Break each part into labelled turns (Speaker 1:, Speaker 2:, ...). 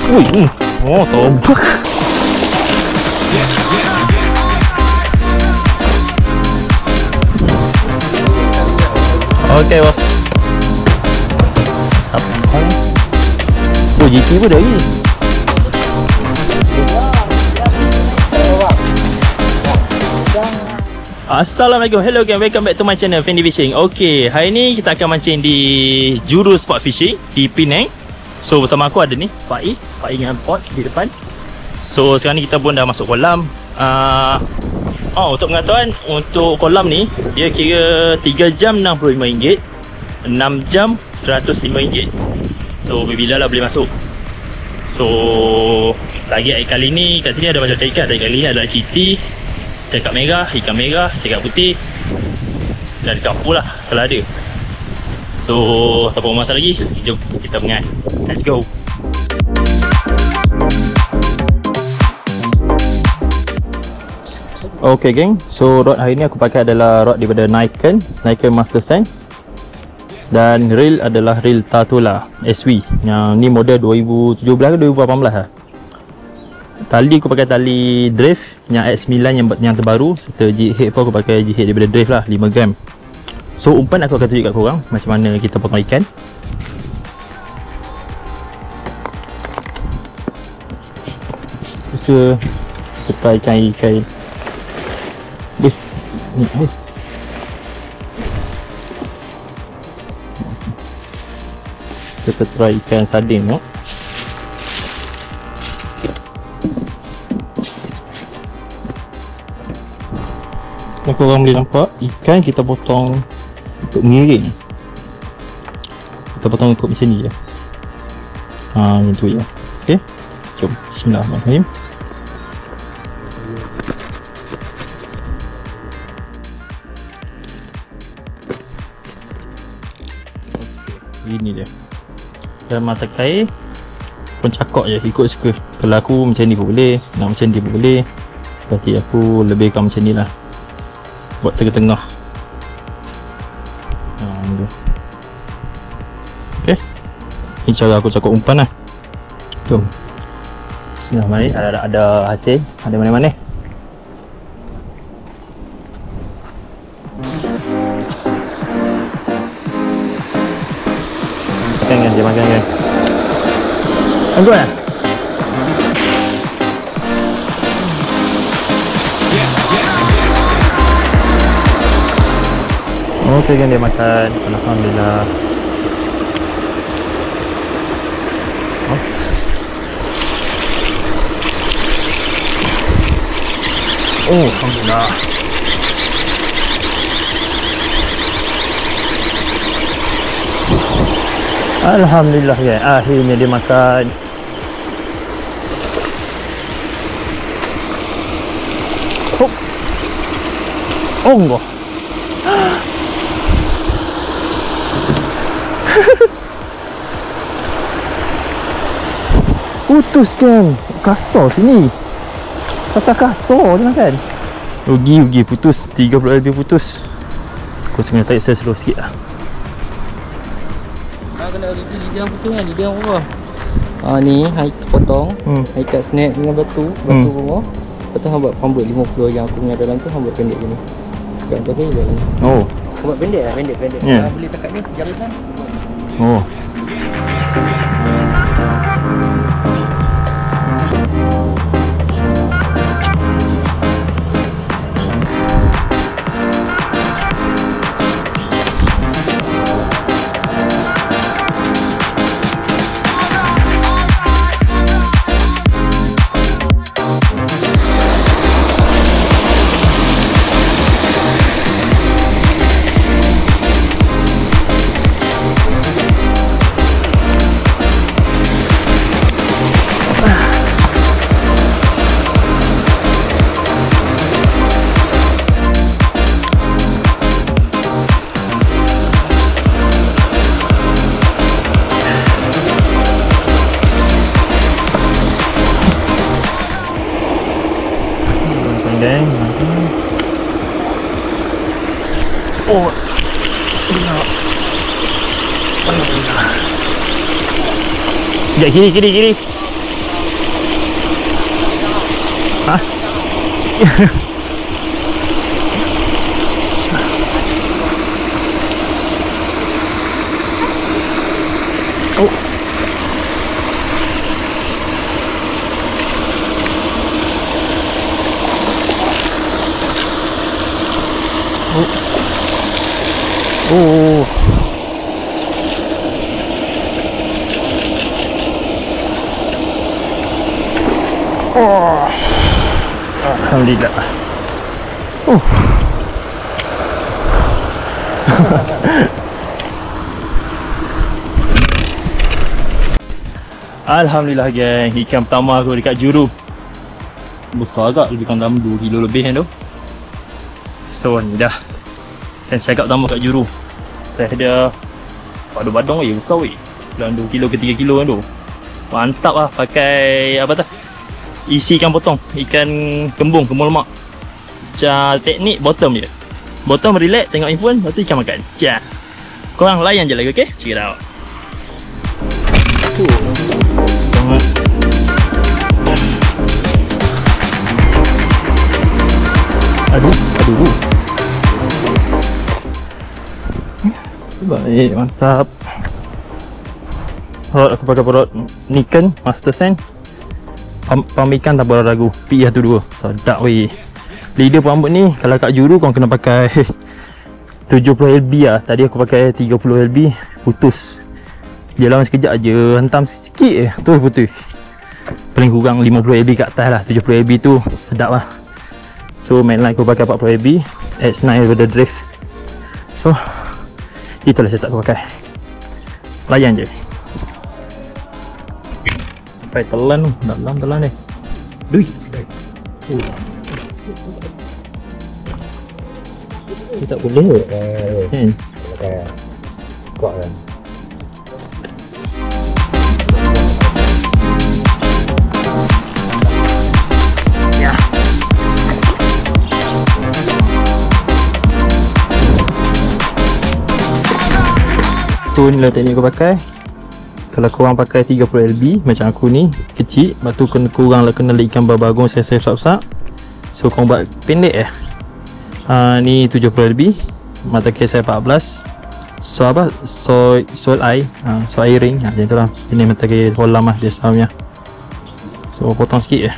Speaker 1: Ui, oh, tombak. Okey, bos. Apa ni? Oh, GT pun dah lagi. Assalamualaikum, hello gang, welcome back to my channel Fendi Fishing. Okay, hari ni kita akan mancing di Juru Sport Fishing di Penang. So bersama aku ada ni Pak dengan Pot di depan. So sekarang ni kita pun dah masuk kolam. Untuk pengetahuan, untuk kolam ni dia kira 3 jam RM65, 6 jam RM105. So bila lah boleh masuk. So lagi air kali ni kat sini ada macam ikan. Air kali ni ada citi, sekap merah, ikan merah, sekap putih dan kapur lah kalau ada. So tak apa masa lagi, jom kita pengat. Let's go. Okay geng, so rod hari ni aku pakai adalah rod daripada Nikon Master Sand. Dan reel adalah reel Tatula SW. Yang ni model 2017 ke 2018 lah. Tali aku pakai tali drift yang X9 yang terbaru. Serta jig head pun aku pakai jig head daripada drift lah, 5 gram. So umpan aku akan tunjuk kat korang macam mana kita potong ikan. So kita ikan Bih, ni bih. Kita try ikan sardin no. Korang boleh nampak ikan kita potong untuk miring. Kita potong ikut macam ni je. Macam tu je. Okay, jom bismillahirrahmanirrahim. Ini dia. Dan mata kail pun cakap je, ikut suka. Kalau aku macam ni pun boleh, nak macam ni pun boleh. Berarti aku lebihkan macam ni lah, buat tengah-tengah. Okay, ini cara aku cakap umpan lah. Jom bismillahirrahmanirrahim. Ada hasil, ada mana-mana. Makan dia makan kan. Anggur lah. Okey kan dia makan. Alhamdulillah. Alhamdulillah. Alhamdulillah ya, akhirnya dia makan. Enggak. Putus kan. Kasar sini. Kasar dia makan. Rugi putus. 30 lebih putus. Aku sebenarnya tarik saya slow sikit lah.
Speaker 2: Kena lidah potong kan, lidah apa? Ni hai potong, hai kat snap dengan batu rumah. Lepas tu hang buat pambut 50 yang aku punya dalam tu, hang buat pendek gini. Bukan tak saya buat ni.
Speaker 1: Oh.
Speaker 2: Hang buat pendek lah, pendek.
Speaker 1: Yeah.
Speaker 2: Boleh takat ni jalinan.
Speaker 1: Oh.
Speaker 3: geng. Oh, sekejap, kiri. Oh. Oh. Oh. Alhamdulillah. Oh. Alhamdulillah geng, ikan pertama aku dekat Juru. Besar agak, lebih kurang dalam 2 kilo lebih kan tu. So ni dah. Dan saya agak pertama kat Juru. Saya ada badung-badung weh, besar weh. Dalam 2 kilo ke 3 kilo kan tu. Mantap lah pakai apa tu? Isi ikan potong, ikan kembung lemak. Teknik bottom je. Bottom relax, tengok info, lepas tu ikan makan. Korang layan je lagi, okay? Check it out. Sangat. Aduh. Baik, mantap. Perut aku pakai perut Nikon Master Sand. Pam ikan tak boleh ragu. PE 12. Sedap weh. Leader pambut ni kalau kat Juru kau kena pakai 70 LB lah. Tadi aku pakai 30 LB. Putus. Dia lawan sekejap je, hentam sikit je, tu putus. Paling kurang 50 LB kat atas lah. 70 LB tu sedap lah. So main line aku pakai 40 LB, X9 daripada drift. So itulah setup aku pakai. Layan je. Sampai telan tu, dalam telan ni. Dui. Dia tak boleh.
Speaker 2: Kuat kan.
Speaker 3: So inilah teknik aku pakai. Kalau korang pakai 30 LB macam aku ni kecil, lepas tu korang lah kena ikan berbagung saiz besar-besar. So korang buat pendek ni 70 LB, mata kisar 14. So apa? Soil eye, soil eye ring, macam tu lah. Jenis mata kisar kolam lah biasa punya. So potong sikit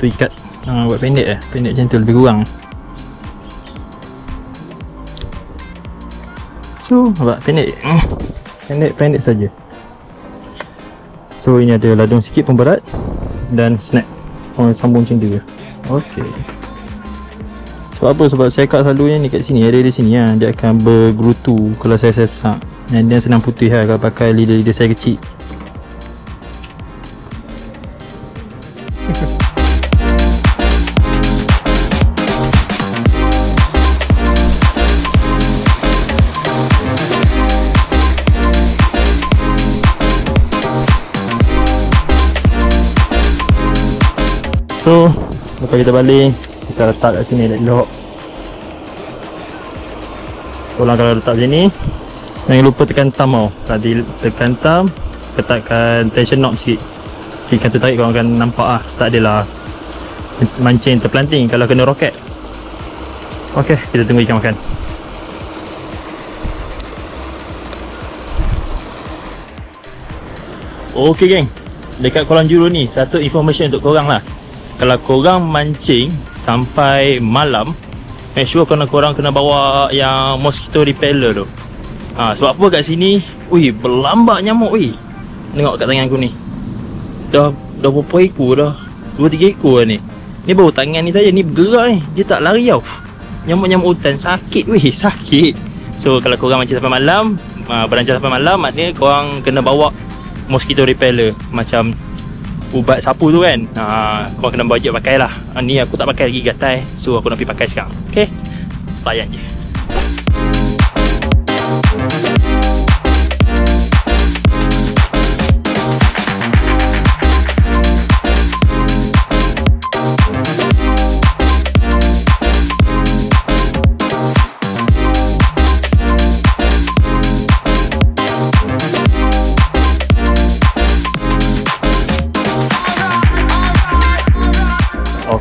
Speaker 3: tu ikat, buat pendek pendek macam tu lebih kurang. So buat pendek, pendek saja. So ini ada ladung sikit pemberat dan snap. Orang sambung macam tu. Okey. Sebab apa? Sebab saya kat selalunya ni kat sini, area di sini dia akan bergerutu kalau saya besar. Dan dia senang putih kalau pakai lidah saya kecil. So lepas kita balik, kita letak kat sini deadlock. Korang kalau letak macam ni, jangan lupa tekan thumb tau. Tadi tekan thumb, letakkan tension knob sikit. Ikan tu tarik korang akan nampak lah. Tak adalah mancing terpelanting kalau kena roket. Ok, kita tunggu ikan makan.
Speaker 1: Ok geng, dekat kolam Juru ni satu information untuk korang lah. Kalau korang mancing sampai malam, make sure korang kena bawa yang mosquito repeller tu. Sebab apa kat sini, berlambak nyamuk weh. Tengok kat tangan aku ni. Dah berapa ekor dah? 2-3 ekor ni. Ni baru tangan ni saja, ni bergerak ni. Dia tak lari tau. Nyamuk-nyamuk hutan sakit weh, sakit. So kalau korang mancing sampai malam, berancang sampai malam, maknanya korang kena bawa mosquito repeller macam ubat sapu tu kan. Korang kena bajet pakai lah. Ni aku tak pakai lagi gatai, so aku nak pergi pakai sekarang. Ok, layan je.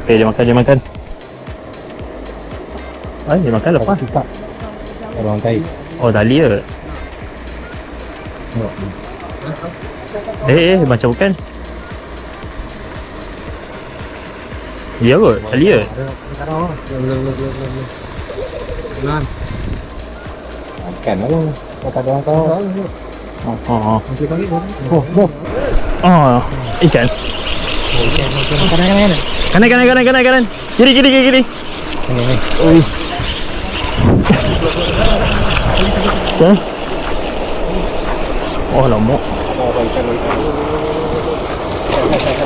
Speaker 3: Okay, dia makan. Dia makan lepas.
Speaker 2: Orang kait.
Speaker 3: Oh, tali ke? Macam bukan. Ya kot, tali ke?
Speaker 2: Makan lah. Kata orang tahu.
Speaker 3: Ikan. Kanan. Kiri. Oi. Okay. Oh, lama.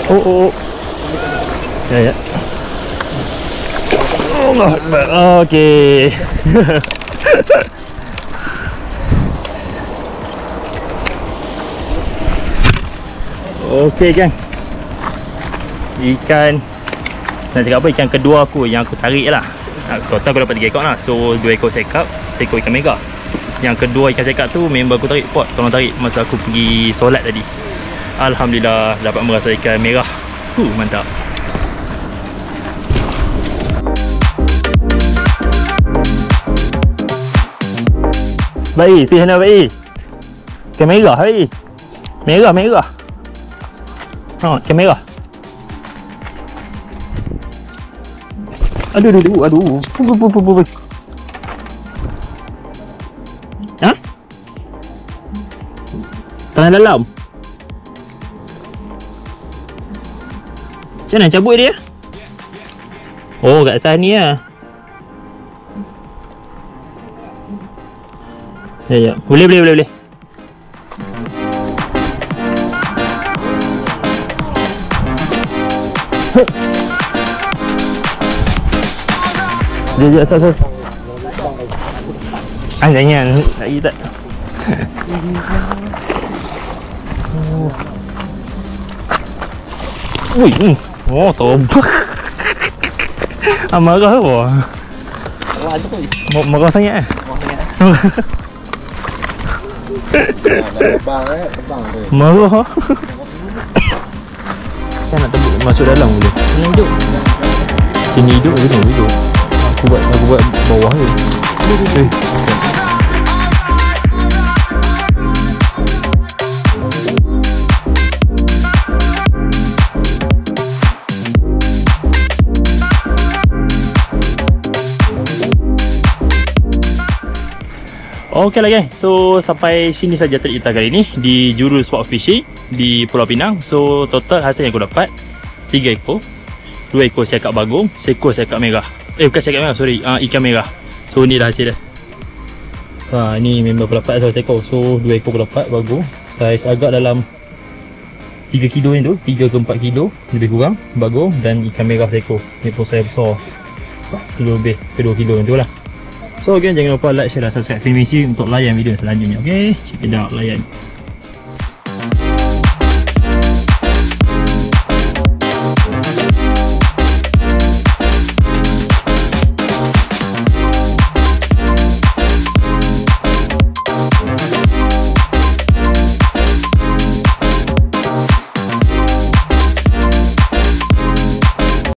Speaker 3: Oh. Ya. Allah Akbar. Okey. Okey, gang. Ikan, nak cakap apa, ikan kedua aku yang aku tarik lah. Total aku dapat 3 ekor lah. So 2 ekor sekap, 1 ekor ikan mega. Yang kedua ikan sekap tu member aku tarik, pot tolong tarik masa aku pergi solat tadi. Alhamdulillah dapat merasa ikan merah. Mantap. Baik, pergi sana baik. Ikan merah baik. Merah. Ikan merah. Aduh. Ha? Tangan dalam. Macam mana cabut dia? Oh, kat atas ni lah. Ya. Boleh. Dia asal. Jangan lagi tak. Oh, tombak. Marah apa? Marah sangat eh? Marah. Saya nak masuk dalam boleh? Sini hidup. Aku buat bawah je. Okey lah guys, so sampai sini saja trip kita kali ni di Juru Sport Fishing di Pulau Pinang. So total hasil yang aku dapat 3 ekor, 2 ekor siakap bagong, 1 ekor siakap merah. Bukan siakap merah, sorry, ikan merah. So ni dah hasil dia. Ni member aku dapat 1 ekor. So 2 ekor aku dapat bagong, saiz agak dalam 3 kilo ni tu, 3 ke 4 kilo lebih kurang bagong, dan ikan merah 1 ekor. Ni pun saiz besar, 1 kilo lebih ke 2 kilo tu lah. So again, jangan lupa like, share dan subscribe Film Misi untuk layan video selanjutnya. Okay, check it out, layan.